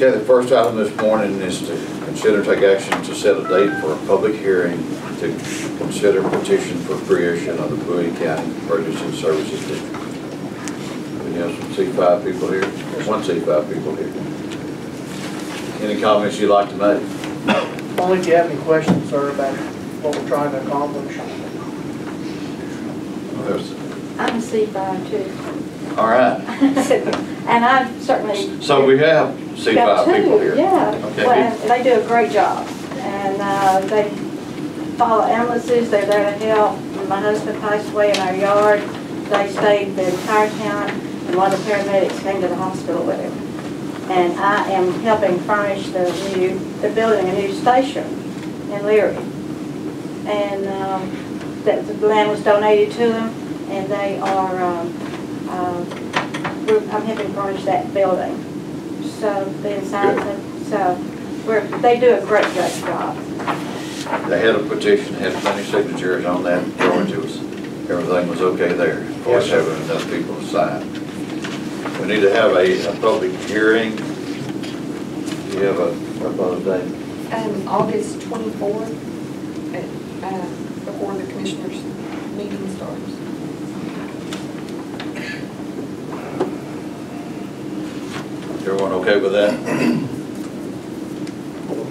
Okay, the first item this morning is to consider and take action to set a date for a public hearing to consider petition for creation of the Bowie County Emergency Services District. We have some C5 people here. There's one C5 people here. Any comments you'd like to make? Only if you have any questions, sir, about what we're trying to accomplish. I'm a C5 too. All right. And I certainly... So we have C5 people here. Yeah. Okay. Well, and they do a great job. And they follow ambulances. They're there to help. When my husband passed away in our yard, they stayed the entire time, and one of the paramedics came to the hospital with him. And I am helping furnish the building a new station in Leary. And that the land was donated to them, and they are, I'm helping furnish that building. So the inside, they do a great job. They had a petition, had plenty of signatures on that. George, everything was okay there. Of course, having enough people to sign. We need to have a public hearing. Do you have a proposed date? August 24th, before the commissioners' meeting starts. Everyone okay with that?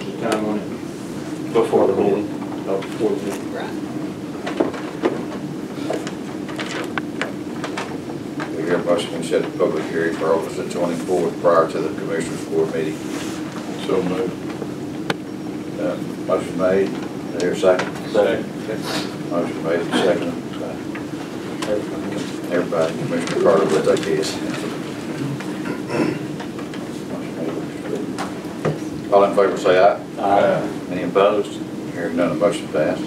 Keep time on it. Before the meeting. Oh, before the meeting. Right. We hear a motion to set the public hearing for August the 24th prior to the Commissioners Board meeting. So moved. Motion made. Is there a second? Second. Motion made and seconded. Everybody, Commissioner Carter will take this. All in favor say aye. Aye. Any opposed? Hearing none, the motion passed.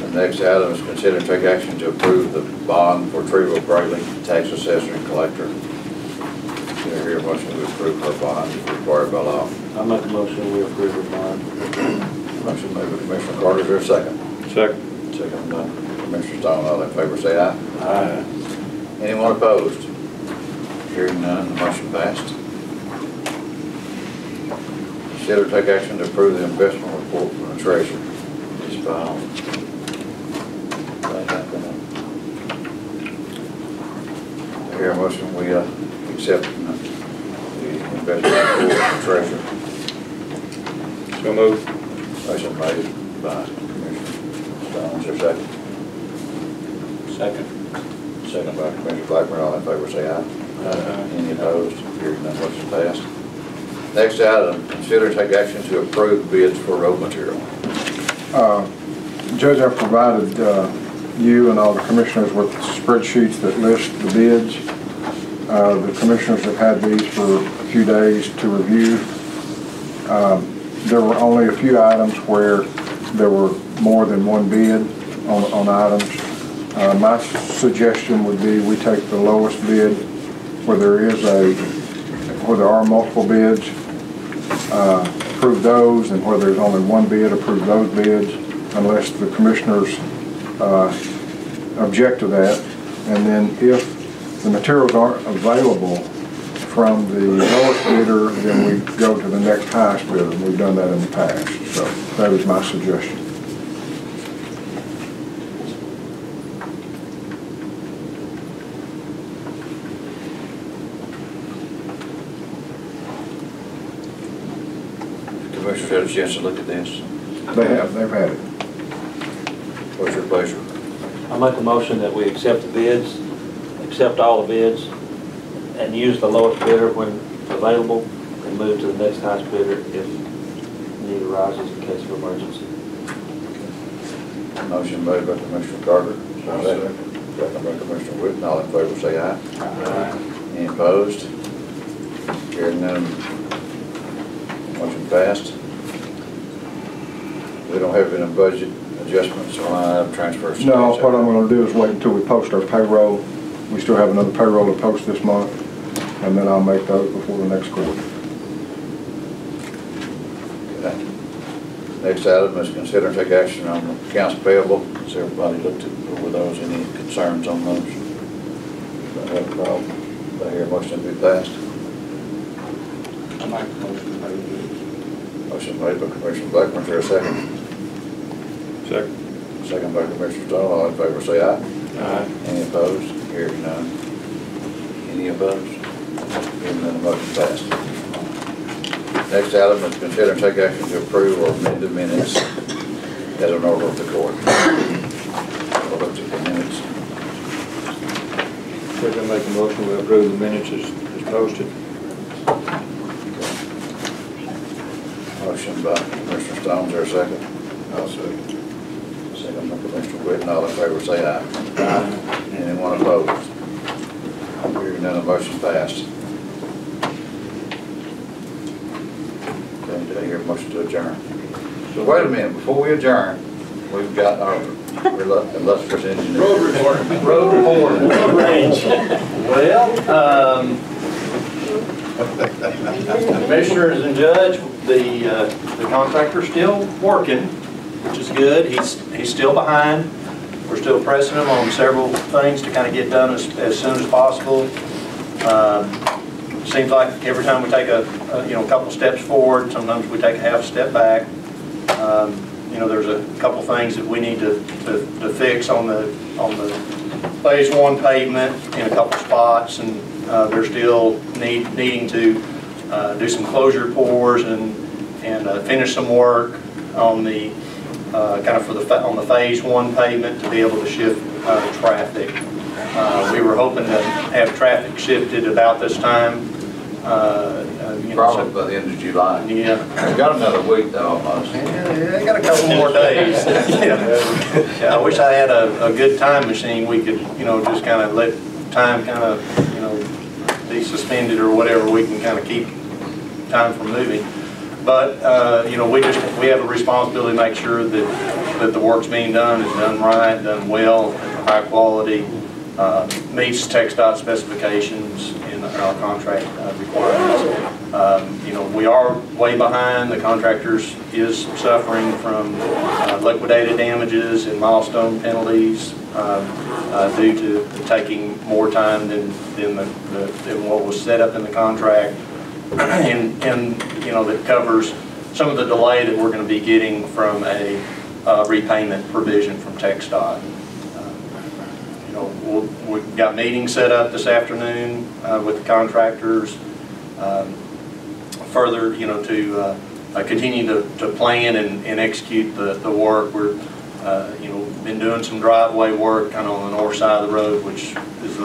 The next item is consider and take action to approve the bond for Trevor Brayley, tax assessor and collector. Do I hear a motion to approve her bond as required by law? I make a motion we approve the bond. Motion made by Commissioner Carter. Is there a second? Second. Second by Commissioner Stone. All in favor say aye. Aye. Anyone opposed? Hearing none, the motion passed. Consider to take action to approve the investment report from the treasurer. Ms. Powell. I hear a motion we accept the investment report from the treasurer. So moved. Motion made by Commissioner Stone. Is there a second? Second. Second by Commissioner Blackburn. All in favor say aye. Aye. Any opposed? Hearing none, motion passed. Next item, consider to take action to approve bids for road material. Judge, I've provided you and all the commissioners with spreadsheets that list the bids. The commissioners have had these for a few days to review. There were only a few items where there were more than one bid on items. My suggestion would be we take the lowest bid where there are multiple bids, approve those, and where there's only one bid, approve those bids, unless the commissioners object to that. And then if the materials aren't available from the lowest bidder, then we go to the next highest bidder. We've done that in the past, so that is my suggestion. Commissioners had a chance to look at this. They've had it. What's your pleasure? I make a motion that we accept the bids, accept all the bids, and use the lowest bidder when available, and move to the next highest bidder if need arises in case of emergency. Motion made by Commissioner Carter. Second by Commissioner Whitten. All in favor say aye. Aye. Any opposed? Hearing none, motion passed. We don't have any budget adjustments or line item transfers. No, what I'm going to do is wait until we post our payroll. We still have another payroll to post this month, and then I'll make those before the next quarter. Okay. Next item is consider and take action on the accounts payable. Has everybody looked over those? Any concerns on those? Don't have a problem. Do I hear a motion to be passed? I Make a motion to pay the bills. Motion made by Commissioner Blackburn, is there a second? Second. Second by Commissioner Stone, all in favor say aye. Aye. Any opposed? Hearing none. Any opposed? Hearing none, the motion passed. Next item is consider and take action to approve or amend the minutes as an order of the court. We'll look at the minutes. We're gonna make a motion to approve the minutes as posted. Motion by Commissioner Stone, is there a second? I'll second. Second by Commissioner Whitten, all in favor say aye. Aye. Anyone opposed? Hearing none, the motion passed. Okay, do I hear a motion to adjourn? So wait a minute, before we adjourn, we've got our illustrious engineer. Road report. Road range. Well, commissioners and judge, the contractor's still working, which is good. He's still behind. We're still pressing him on several things to kind of get done as soon as possible. Seems like every time we take a couple steps forward, sometimes we take a half step back. There's a couple things that we need to fix on the phase 1 pavement in a couple spots, and they're still needing to do some closure pours and finish some work on the on the phase 1 pavement to be able to shift traffic. We were hoping to have traffic shifted about this time. Probably by the end of July. Yeah. We got another week though almost. Yeah, I got a couple more days. Yeah, I wish I had a good time machine. We could, just kind of let time kind of, be suspended or whatever. We can kind of keep time from moving. But, we have a responsibility to make sure that the work's being done is done right, done well, high quality, meets TxDOT specifications in our contract requirements. We are way behind. The contractors is suffering from liquidated damages and milestone penalties due to taking more time than what was set up in the contract, and that covers some of the delay that we're going to be getting from a repayment provision from TxDOT. We've got meetings set up this afternoon with the contractors, further, to continue to plan and execute the work. We're, been doing some driveway work kind of on the north side of the road, which is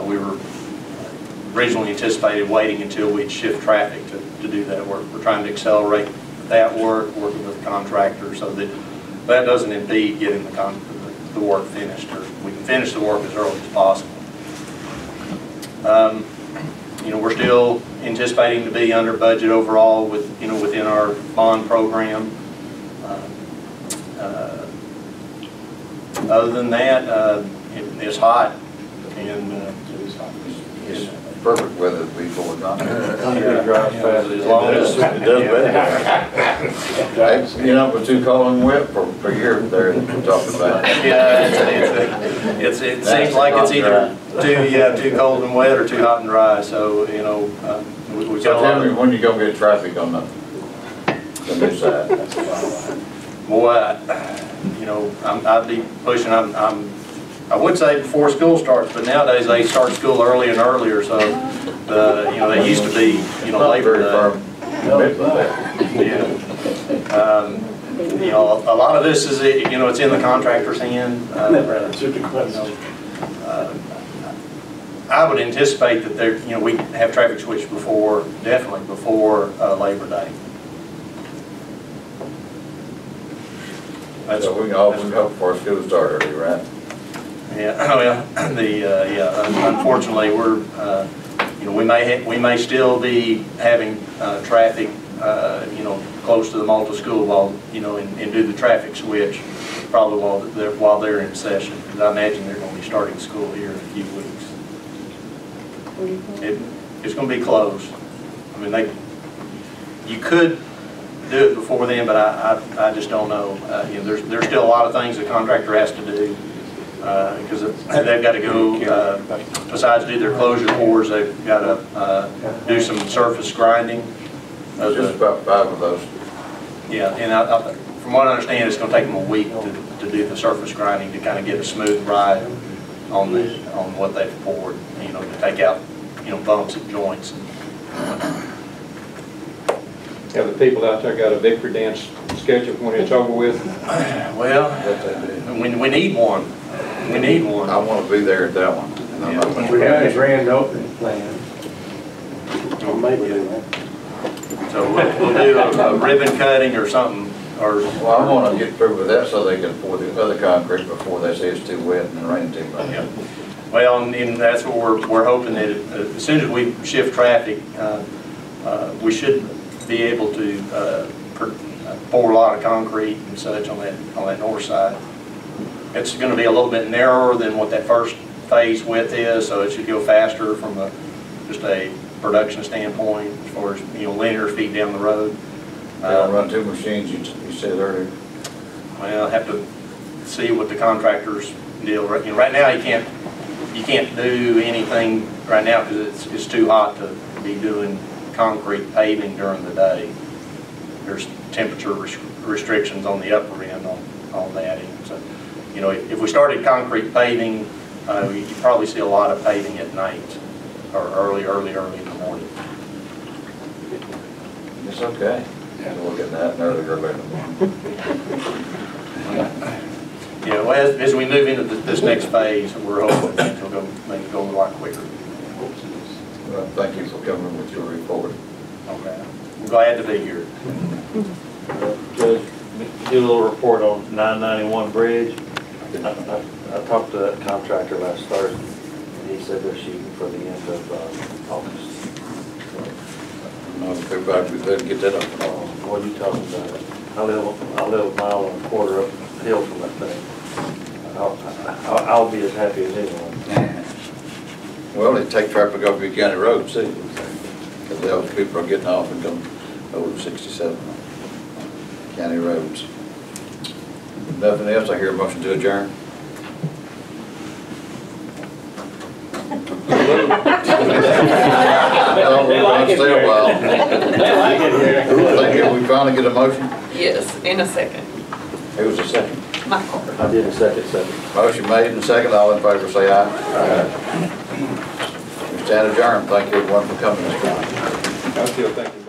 we were originally anticipated waiting until we'd shift traffic to do that work. We're trying to accelerate that work, working with the contractor so that doesn't impede getting the work finished, or we can finish the work as early as possible. We're still anticipating to be under budget overall within our bond program. Other than that, it's hot, and It's perfect weather before we're gone. as long as It does better. But too cold and wet for year there that we're talking about. Yeah, it seems like it's either too cold and wet or too hot and dry. So we So tell me when you gonna get traffic on the new side? Boy, I'd be pushing. I would say before school starts, but nowadays they start school early and earlier. So they used to be Labor Day. Yeah. A lot of this is it's in the contractor's hand. I would anticipate that we have traffic switch definitely before Labor Day. So we can all hope for school to start early, right? Yeah. Well, unfortunately, we may still be having traffic, close to the Malta school and do the traffic switch probably while they're in session, because I imagine they're going to be starting school here in a few weeks. It's going to be close. I mean, you could do it before then, but I just don't know. There's still a lot of things the contractor has to do. because they've got to go, besides do their closure pours, they've got to do some surface grinding. Just about 5 of those. Yeah, and from what I understand, it's going to take them a week to do the surface grinding to kind of get a smooth ride on what they've poured, to take out, bumps and joints. Have the people out there got a victory dance scheduled when it's over with? Well, we need one. We need one. I want to be there at that one. We have a grand opening planned. Or maybe do that. So we'll do a ribbon cutting or something, or. Well, I want to get through with that so they can pour the other concrete before they say it's too wet and it rains too much. Yeah. Well, and that's what we're hoping that as soon as we shift traffic, we should be able to pour a lot of concrete and such on that north side. It's going to be a little bit narrower than what that first phase width is, so it should go faster from just a production standpoint as far as linear feet down the road. They don't run 2 machines, you said earlier. Well, I have to see what the contractors deal. Right now you can't do anything right now because it's too hot to be doing concrete paving during the day. There's temperature restrictions on the upper end on that end. So, if we started concrete paving, you probably see a lot of paving at night or early in the morning. It's okay. We'll get that early in the morning. Well, as we move into this next phase, we're hoping things will maybe go a lot quicker. Well, thank you for coming with your report. Okay. I'm glad to be here. Judge, do a little report on 991 Bridge. I talked to that contractor last Thursday, and he said they're shooting for the end of August. Everybody, we better get that up. What are you talking about? I live a mile and a quarter uphill from that thing. I'll be as happy as anyone. Well, they take traffic off your county road, see, because those people are getting off and going over 67 county roads. Nothing else, I hear a motion to adjourn. We're going to stay a while. Thank you, we finally get a motion? Yes, in a second. Who was the second? Michael. I did a second. Motion made and second, all in favor say aye. We stand adjourned, thank you everyone for coming this morning. I'm still thinking.